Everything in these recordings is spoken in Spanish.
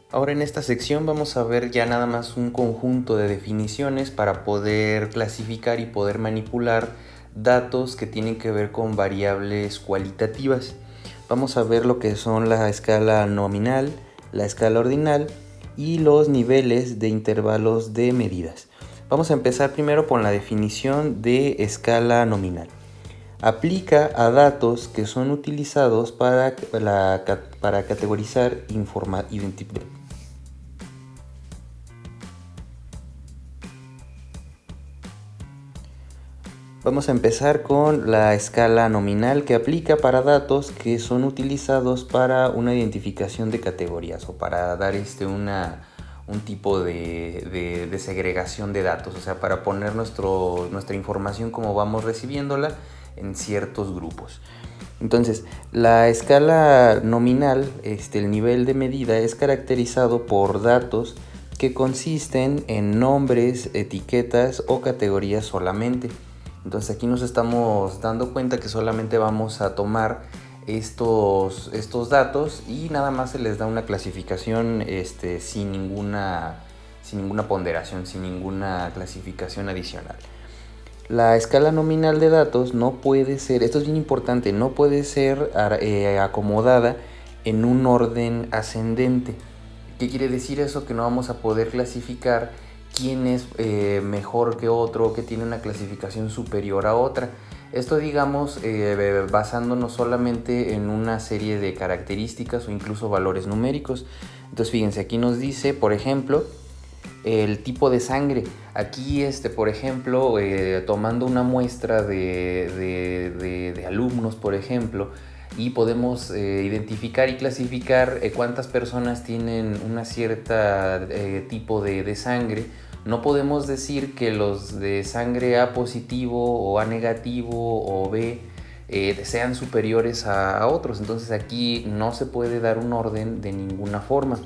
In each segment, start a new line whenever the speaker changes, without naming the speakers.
Ahora en esta sección vamos a ver ya nada más un conjunto de definiciones para poder clasificar y poder manipular datos que tienen que ver con variables cualitativas. Vamos a ver lo que son la escala nominal, la escala ordinal y los niveles de intervalos de medidas. Vamos a empezar primero con la definición de escala nominal. Aplica a datos que son utilizados para categorizar información. Vamos a empezar con la escala nominal, que aplica para datos que son utilizados para una identificación de categorías o para dar un tipo de segregación de datos, o sea, para poner nuestra información como vamos recibiéndola en ciertos grupos. Entonces, la escala nominal, el nivel de medida, es caracterizado por datos que consisten en nombres, etiquetas o categorías solamente. Entonces aquí nos estamos dando cuenta que solamente vamos a tomar estos datos y nada más se les da una clasificación sin ninguna ponderación, sin ninguna clasificación adicional. La escala nominal de datos no puede ser, esto es bien importante, no puede ser acomodada en un orden ascendente. ¿Qué quiere decir eso? Que no vamos a poder clasificar quién es mejor que otro, que tiene una clasificación superior a otra. Esto, digamos, basándonos solamente en una serie de características o incluso valores numéricos. Entonces, fíjense, aquí nos dice, por ejemplo, el tipo de sangre. Aquí, por ejemplo, tomando una muestra de alumnos, por ejemplo, y podemos identificar y clasificar cuántas personas tienen una cierta tipo de sangre. No podemos decir que los de sangre A positivo o A negativo o B sean superiores a otros. Entonces aquí no se puede dar un orden de ninguna forma.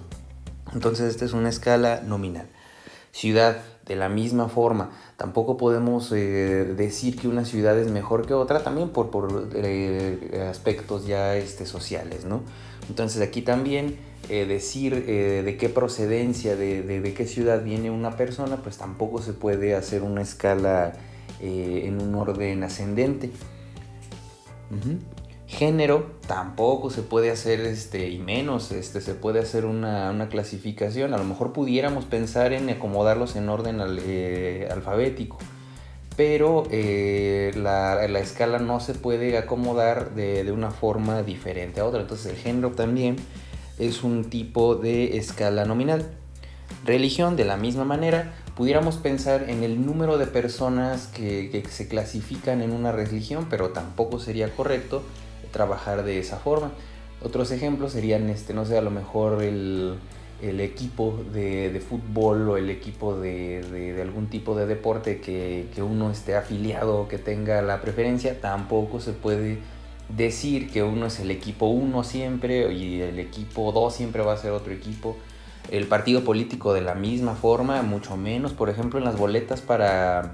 Entonces esta es una escala nominal. Ciudad, de la misma forma, tampoco podemos decir que una ciudad es mejor que otra, también por aspectos ya sociales, ¿no? Entonces aquí también decir de qué procedencia, de qué ciudad viene una persona, pues tampoco se puede hacer una escala en un orden ascendente. Género tampoco se puede hacer y menos se puede hacer una clasificación. A lo mejor pudiéramos pensar en acomodarlos en orden alfabético, pero la escala no se puede acomodar de una forma diferente a otra. Entonces el género también es un tipo de escala nominal. Religión, de la misma manera, pudiéramos pensar en el número de personas que se clasifican en una religión, pero tampoco sería correcto trabajar de esa forma. Otros ejemplos serían, no sé, a lo mejor el equipo de fútbol o el equipo de algún tipo de deporte que uno esté afiliado o que tenga la preferencia. Tampoco se puede decir que uno es el equipo 1 siempre y el equipo 2 siempre va a ser otro equipo. El partido político de la misma forma, mucho menos. Por ejemplo, en las boletas para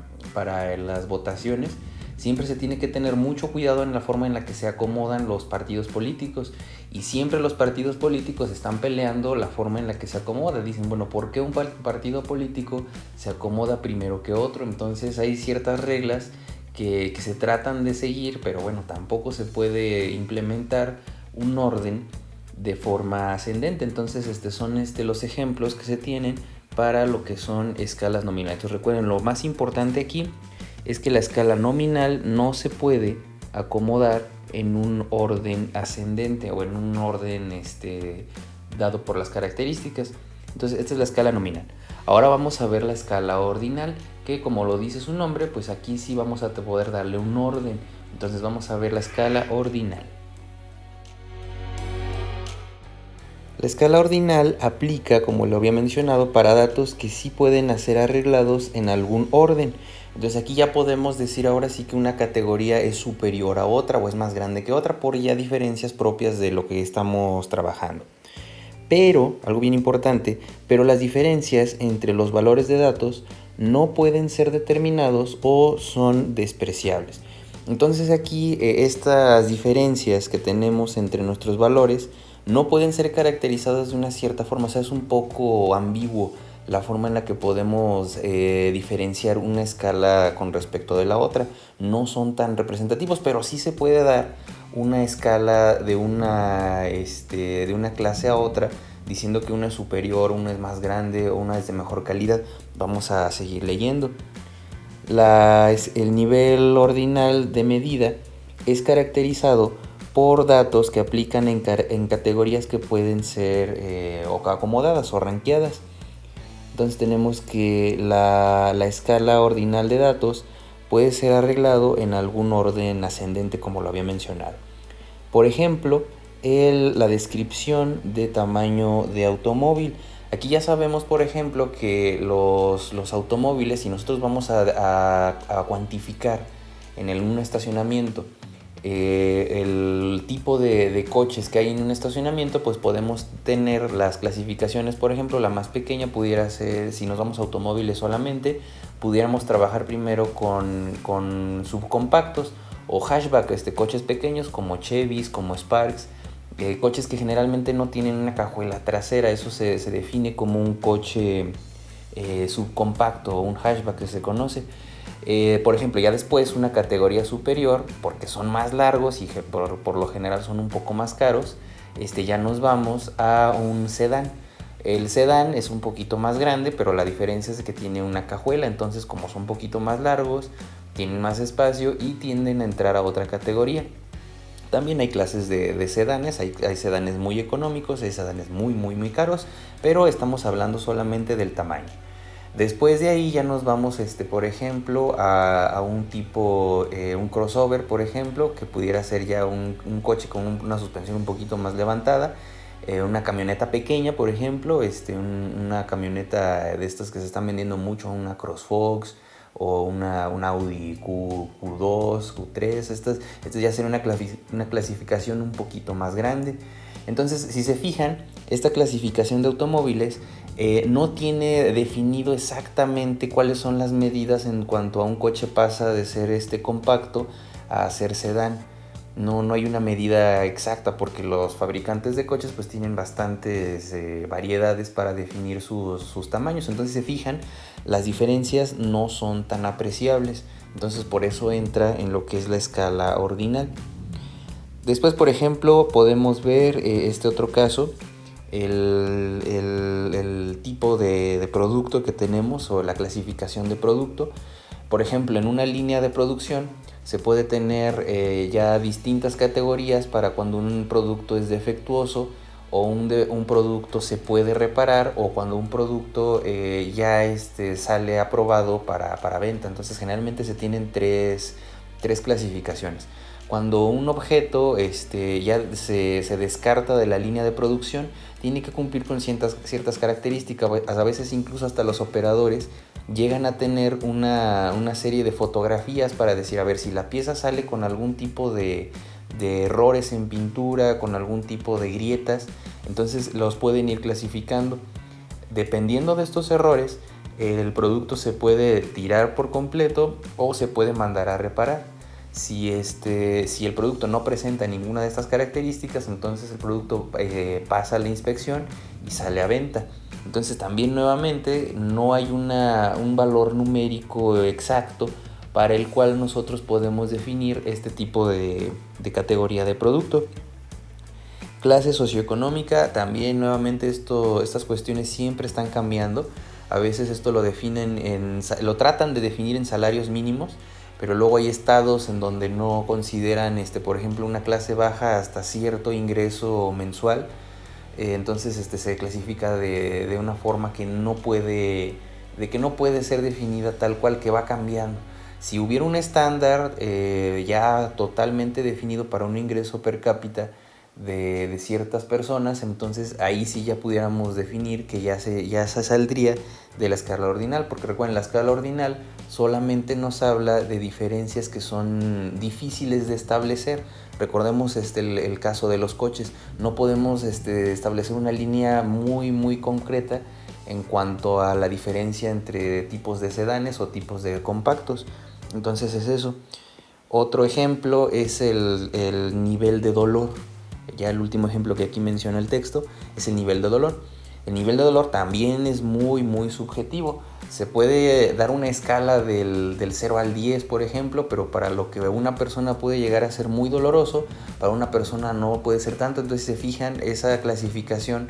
las votaciones, siempre se tiene que tener mucho cuidado en la forma en la que se acomodan los partidos políticos. Y siempre los partidos políticos están peleando la forma en la que se acomoda. Dicen, bueno, ¿por qué un partido político se acomoda primero que otro? Entonces hay ciertas reglas que se tratan de seguir, pero bueno, tampoco se puede implementar un orden de forma ascendente. Entonces son los ejemplos que se tienen para lo que son escalas nominales. Entonces recuerden, lo más importante aquí es que la escala nominal no se puede acomodar en un orden ascendente o en un orden dado por las características. Entonces esta es la escala nominal. Ahora vamos a ver la escala ordinal, que como lo dice su nombre, pues aquí sí vamos a poder darle un orden. Entonces vamos a ver la escala ordinal. La escala ordinal aplica, como lo había mencionado, para datos que sí pueden ser arreglados en algún orden. Entonces aquí ya podemos decir ahora sí que una categoría es superior a otra o es más grande que otra por ya diferencias propias de lo que estamos trabajando. Pero, algo bien importante, pero las diferencias entre los valores de datos no pueden ser determinados o son despreciables. Entonces aquí estas diferencias que tenemos entre nuestros valores no pueden ser caracterizadas de una cierta forma. O sea, es un poco ambiguo la forma en la que podemos diferenciar una escala con respecto de la otra. No son tan representativos, pero sí se puede dar una escala de una clase a otra, diciendo que una es superior, una es más grande o una es de mejor calidad. Vamos a seguir leyendo. El nivel ordinal de medida es caracterizado por datos que aplican en categorías que pueden ser acomodadas o rankeadas. Entonces tenemos que la escala ordinal de datos puede ser arreglado en algún orden ascendente, como lo había mencionado. Por ejemplo, la descripción de tamaño de automóvil. Aquí ya sabemos, por ejemplo, que los automóviles, si nosotros vamos a cuantificar en un estacionamiento el tipo de coches que hay en un estacionamiento, pues podemos tener las clasificaciones. Por ejemplo, la más pequeña pudiera ser, si nos vamos a automóviles solamente, pudiéramos trabajar primero con subcompactos o hatchback, coches pequeños como Chevys, como Sparks, coches que generalmente no tienen una cajuela trasera. Eso se define como un coche subcompacto o un hatchback que se conoce. Por ejemplo, ya después una categoría superior, porque son más largos y por lo general son un poco más caros, ya nos vamos a un sedán. El sedán es un poquito más grande, pero la diferencia es que tiene una cajuela. Entonces, como son un poquito más largos, tienen más espacio y tienden a entrar a otra categoría. También hay clases de sedanes, hay sedanes muy económicos, hay sedanes muy caros, pero estamos hablando solamente del tamaño. Después de ahí ya nos vamos, por ejemplo, a un tipo, un crossover, por ejemplo, que pudiera ser ya un coche con una suspensión un poquito más levantada, una camioneta pequeña, por ejemplo, una camioneta de estas que se están vendiendo mucho, una CrossFox o una Audi Q2, Q3, estas ya sería una clasificación un poquito más grande. Entonces, si se fijan, esta clasificación de automóviles no tiene definido exactamente cuáles son las medidas en cuanto a un coche pasa de ser compacto a ser sedán. No hay una medida exacta, porque los fabricantes de coches pues tienen bastantes variedades para definir sus tamaños. Entonces, si se fijan, las diferencias no son tan apreciables. Entonces, por eso entra en lo que es la escala ordinal. Después, por ejemplo, podemos ver este otro caso, el tipo de producto que tenemos o la clasificación de producto. Por ejemplo, en una línea de producción se puede tener ya distintas categorías para cuando un producto es defectuoso o un producto se puede reparar, o cuando un producto ya sale aprobado para venta. Entonces, generalmente se tienen tres clasificaciones. Cuando un objeto ya se descarta de la línea de producción, tiene que cumplir con ciertas características. A veces incluso hasta los operadores llegan a tener una serie de fotografías para decir, a ver, si la pieza sale con algún tipo de errores en pintura, con algún tipo de grietas, entonces los pueden ir clasificando. Dependiendo de estos errores, el producto se puede tirar por completo o se puede mandar a reparar. Si el producto no presenta ninguna de estas características, entonces el producto pasa a la inspección y sale a venta. Entonces, también nuevamente no hay un valor numérico exacto para el cual nosotros podemos definir este tipo de categoría de producto. Clase socioeconómica, también nuevamente estas cuestiones siempre están cambiando. A veces esto lo tratan de definir en salarios mínimos, pero luego hay estados en donde no consideran, por ejemplo, una clase baja hasta cierto ingreso mensual. Entonces se clasifica de una forma que no puede ser definida tal cual, que va cambiando. Si hubiera un estándar ya totalmente definido para un ingreso per cápita de ciertas personas, entonces ahí sí ya pudiéramos definir que ya se saldría de la escala ordinal, porque recuerden, la escala ordinal solamente nos habla de diferencias que son difíciles de establecer. Recordemos el caso de los coches. No podemos establecer una línea muy concreta en cuanto a la diferencia entre tipos de sedanes o tipos de compactos. Entonces es eso. Otro ejemplo es el nivel de dolor. Ya el último ejemplo que aquí menciona el texto es el nivel de dolor. El nivel de dolor también es muy subjetivo. Se puede dar una escala del 0 al 10, por ejemplo, pero para lo que una persona puede llegar a ser muy doloroso, para una persona no puede ser tanto. Entonces, si se fijan, esa clasificación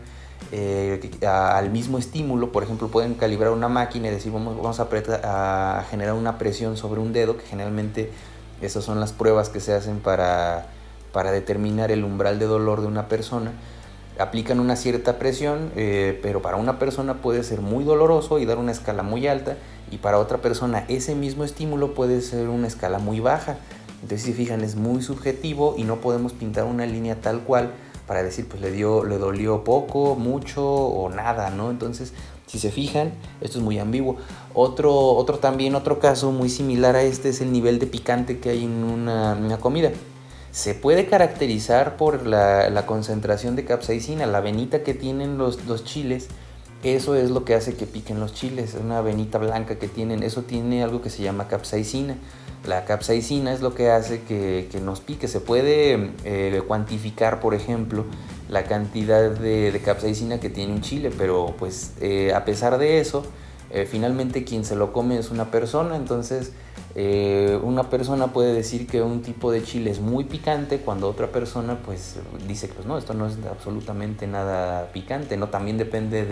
al mismo estímulo, por ejemplo, pueden calibrar una máquina y decir vamos a generar una presión sobre un dedo, que generalmente esas son las pruebas que se hacen para determinar el umbral de dolor de una persona. Aplican una cierta presión, pero para una persona puede ser muy doloroso y dar una escala muy alta, y para otra persona ese mismo estímulo puede ser una escala muy baja. Entonces, si fijan, es muy subjetivo y no podemos pintar una línea tal cual para decir pues le dolió poco, mucho o nada, ¿no? Entonces, si se fijan, esto es muy ambiguo. Otro caso muy similar a este es el nivel de picante que hay en una comida. Se puede caracterizar por la concentración de capsaicina, la venita que tienen los chiles. Eso es lo que hace que piquen los chiles, una venita blanca que tienen, eso tiene algo que se llama capsaicina. La capsaicina es lo que hace que nos pique. Se puede cuantificar, por ejemplo, la cantidad de capsaicina que tiene un chile, pero pues a pesar de eso, finalmente quien se lo come es una persona. Entonces una persona puede decir que un tipo de chile es muy picante cuando otra persona pues dice que pues no, esto no es absolutamente nada picante, ¿no? También depende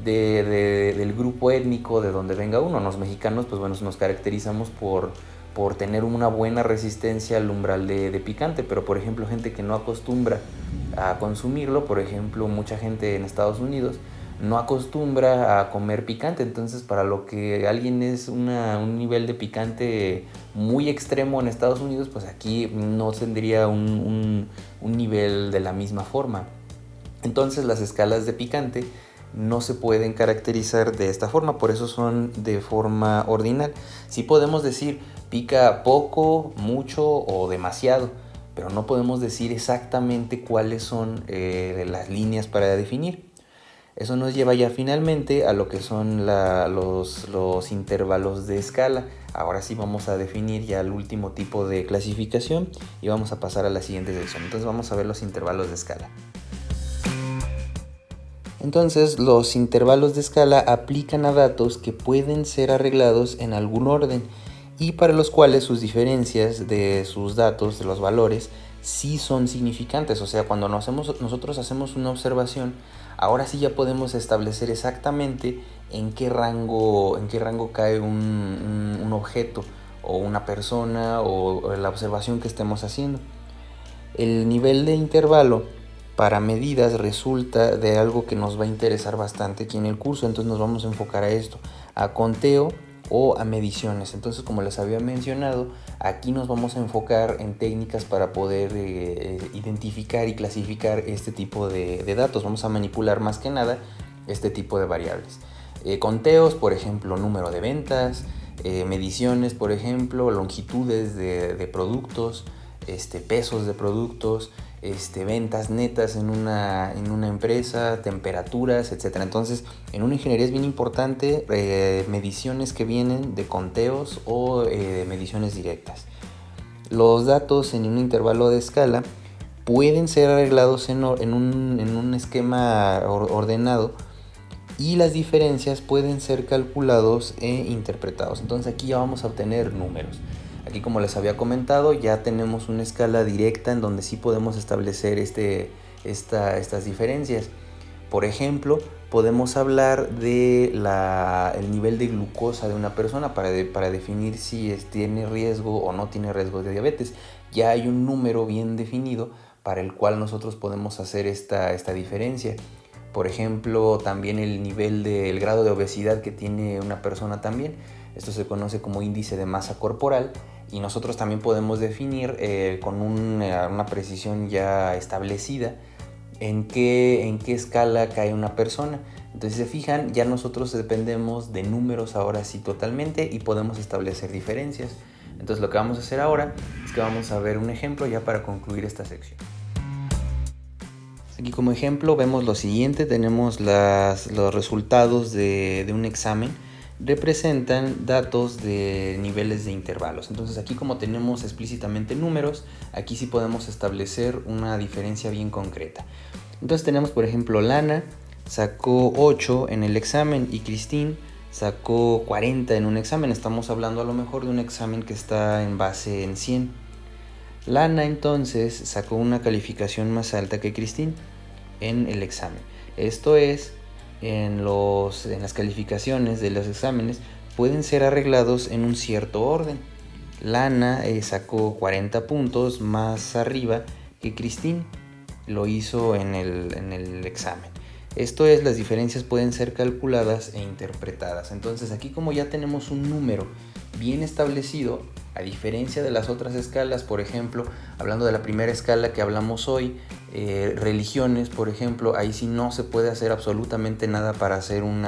del grupo étnico de donde venga uno. Los mexicanos pues bueno, nos caracterizamos por tener una buena resistencia al umbral de picante, pero por ejemplo gente que no acostumbra a consumirlo, por ejemplo mucha gente en Estados Unidos no acostumbra a comer picante. Entonces para lo que alguien es un nivel de picante muy extremo en Estados Unidos, pues aquí no tendría un nivel de la misma forma. Entonces las escalas de picante no se pueden caracterizar de esta forma, por eso son de forma ordinal. Sí podemos decir pica poco, mucho o demasiado, pero no podemos decir exactamente cuáles son las líneas para definir. Eso nos lleva ya finalmente a lo que son los intervalos de escala. Ahora sí vamos a definir ya el último tipo de clasificación y vamos a pasar a la siguiente sección. Entonces vamos a ver los intervalos de escala. Entonces, los intervalos de escala aplican a datos que pueden ser arreglados en algún orden y para los cuales sus diferencias de sus datos, de los valores, sí son significantes. O sea, cuando nosotros hacemos una observación, ahora sí ya podemos establecer exactamente en qué rango cae un objeto o una persona o la observación que estemos haciendo. El nivel de intervalo para medidas resulta de algo que nos va a interesar bastante aquí en el curso, entonces nos vamos a enfocar a esto, a conteo o a mediciones. Entonces, como les había mencionado, aquí nos vamos a enfocar en técnicas para poder identificar y clasificar este tipo de datos. Vamos a manipular más que nada este tipo de variables. Conteos, por ejemplo, número de ventas, mediciones, por ejemplo, longitudes de productos, pesos de productos, ventas netas en una empresa, temperaturas, etc. Entonces, en una ingeniería es bien importante mediciones que vienen de conteos o mediciones directas. Los datos en un intervalo de escala pueden ser arreglados en un esquema ordenado y las diferencias pueden ser calculados e interpretados. Entonces aquí ya vamos a obtener números. Aquí, como les había comentado, ya tenemos una escala directa en donde sí podemos establecer estas diferencias. Por ejemplo, podemos hablar de el nivel de glucosa de una persona para definir si tiene riesgo o no tiene riesgo de diabetes. Ya hay un número bien definido para el cual nosotros podemos hacer esta diferencia. Por ejemplo, también el grado de obesidad que tiene una persona también. Esto se conoce como índice de masa corporal y nosotros también podemos definir con una precisión ya establecida en qué escala cae una persona. Entonces, si se fijan, ya nosotros dependemos de números ahora sí totalmente y podemos establecer diferencias. Entonces, lo que vamos a hacer ahora es que vamos a ver un ejemplo ya para concluir esta sección. Aquí como ejemplo vemos lo siguiente, tenemos los resultados de un examen representan datos de niveles de intervalos. Entonces aquí, como tenemos explícitamente números, aquí sí podemos establecer una diferencia bien concreta. Entonces tenemos, por ejemplo, Lana sacó 8 en el examen y Christine sacó 40 en un examen. Estamos hablando a lo mejor de un examen que está en base en 100. Lana entonces sacó una calificación más alta que Christine en el examen. Esto es, en las calificaciones de los exámenes pueden ser arreglados en un cierto orden. Lana sacó 40 puntos más arriba que Christine lo hizo en el examen. Esto es, las diferencias pueden ser calculadas e interpretadas. Entonces aquí, como ya tenemos un número bien establecido, a diferencia de las otras escalas, por ejemplo, hablando de la primera escala que hablamos hoy, religiones, por ejemplo, ahí sí no se puede hacer absolutamente nada para hacer un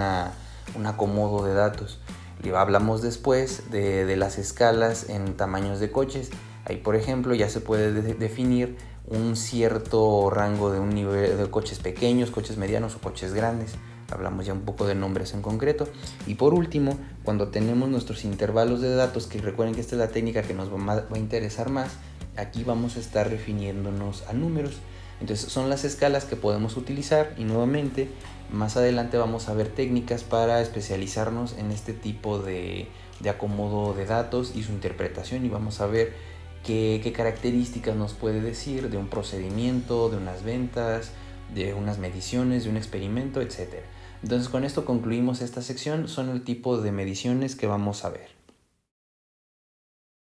acomodo de datos. Hablamos después de las escalas en tamaños de coches. Ahí, por ejemplo, ya se puede definir un cierto rango de un nivel de coches pequeños, coches medianos o coches grandes. Hablamos ya un poco de nombres en concreto. Y por último, cuando tenemos nuestros intervalos de datos, que recuerden que esta es la técnica que nos va a interesar más, aquí vamos a estar refiriéndonos a números. Entonces son las escalas que podemos utilizar, y nuevamente más adelante vamos a ver técnicas para especializarnos en este tipo de acomodo de datos y su interpretación, y vamos a ver qué características nos puede decir de un procedimiento, de unas ventas, de unas mediciones, de un experimento, etc. Entonces con esto concluimos esta sección. Son el tipo de mediciones que vamos a ver.